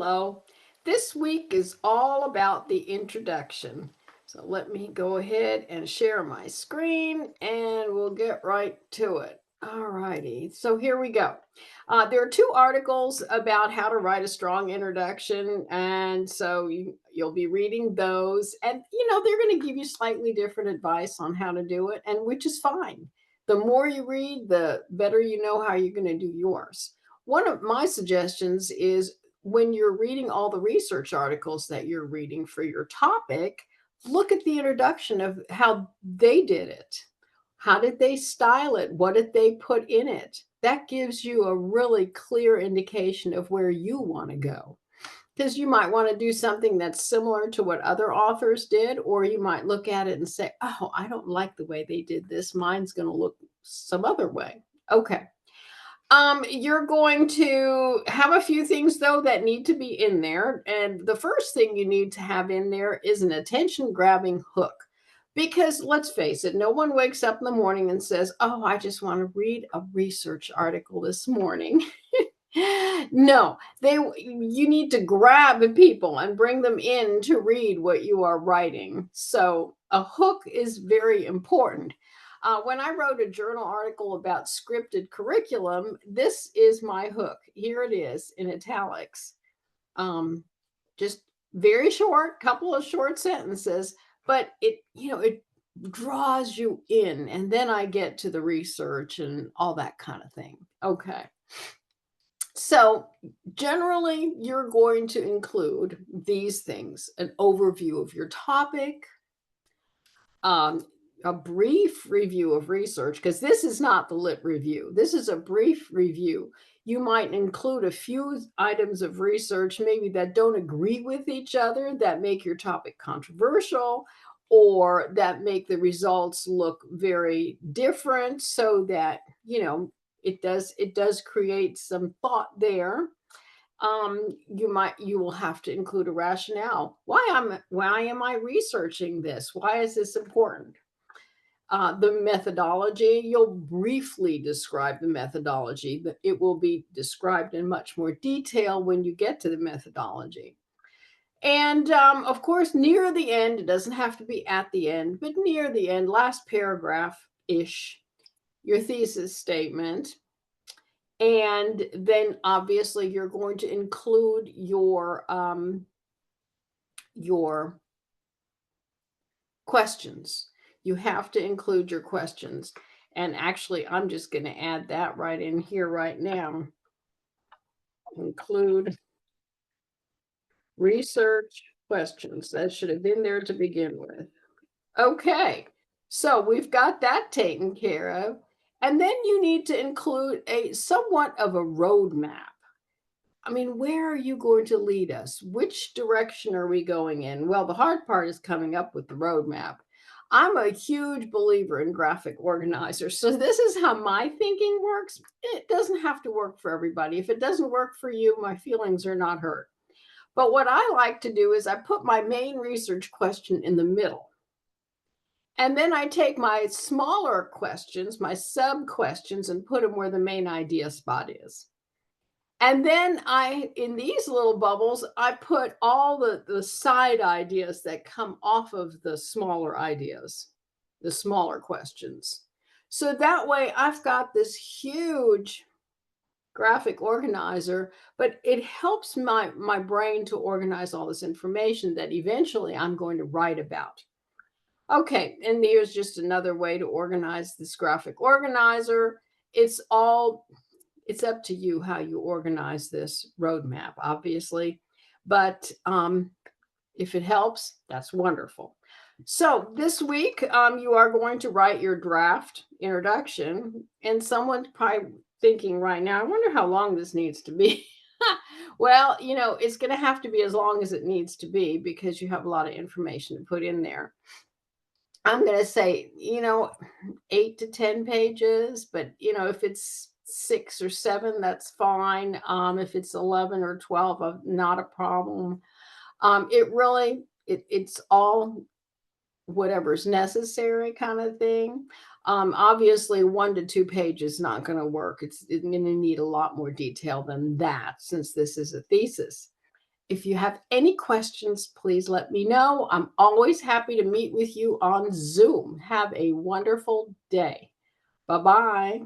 Hello. This week is all about the introduction. So let me go ahead and share my screen and we'll get right to it. All righty. So here we go. There are two articles about how to write a strong introduction. And so you'll be reading those. And, they're going to give you slightly different advice on how to do it, and which is fine. The more you read, the better you know how you're going to do yours. One of my suggestions is when you're reading all the research articles that you're reading for your topic, look at the introduction of how they did it. How did they style it? What did they put in it? That gives you a really clear indication of where you want to go. Because you might want to do something that's similar to what other authors did, or you might look at it and say, oh, I don't like the way they did this. Mine's going to look some other way. Okay. You're going to have a few things though that need to be in there. And the first thing you need to have in there is an attention grabbing hook. Because let's face it, no one wakes up in the morning and says, oh, I just want to read a research article this morning. No, you need to grab people and bring them in to read what you are writing. So a hook is very important. When I wrote a journal article about scripted curriculum, this is my hook. Here it is in italics. Just very short, couple of short sentences, but it draws you in. And then I get to the research and all that kind of thing. Okay. So generally, you're going to include these things: an overview of your topic, um, a brief review of research, because this is not the lit review. This is a brief review. You might include a few items of research, maybe that don't agree with each other, that make your topic controversial, or that make the results look very different, so that, it does create some thought there. You will have to include a rationale. Why am I researching this? Why is this important? The methodology, you'll briefly describe the methodology, but it will be described in much more detail when you get to the methodology. And of course, near the end, it doesn't have to be at the end, but near the end, last paragraph ish, your thesis statement. And then obviously you're going to include your questions. You have to include your questions. And actually, I'm just going to add that right in here right now. Include research questions. That should have been there to begin with. Okay, so we've got that taken care of. And then you need to include a somewhat of a roadmap. I mean, where are you going to lead us? Which direction are we going in? Well, the hard part is coming up with the roadmap. I'm a huge believer in graphic organizers. So this is how my thinking works. It doesn't have to work for everybody. If it doesn't work for you, my feelings are not hurt. But what I like to do is I put my main research question in the middle. And then I take my smaller questions, my sub questions, and put them where the main idea spot is. And then in these little bubbles, I put all the side ideas that come off of the smaller ideas, the smaller questions. So that way I've got this huge graphic organizer, but it helps my brain to organize all this information that eventually I'm going to write about. Okay, and here's just another way to organize this graphic organizer. It's up to you how you organize this roadmap, obviously. But if it helps, that's wonderful. So this week, you are going to write your draft introduction. And someone's probably thinking right now, I wonder how long this needs to be. Well, it's going to have to be as long as it needs to be because you have a lot of information to put in there. I'm going to say, 8 to 10 pages, but if it's 6 or 7, that's fine. If it's 11 or 12, not a problem. It's all whatever's necessary kind of thing. Obviously 1 to 2 pages not going to work. It's going to need a lot more detail than that since this is a thesis. If you have any questions, please let me know. I'm always happy to meet with you on Zoom. Have a wonderful day. Bye-bye.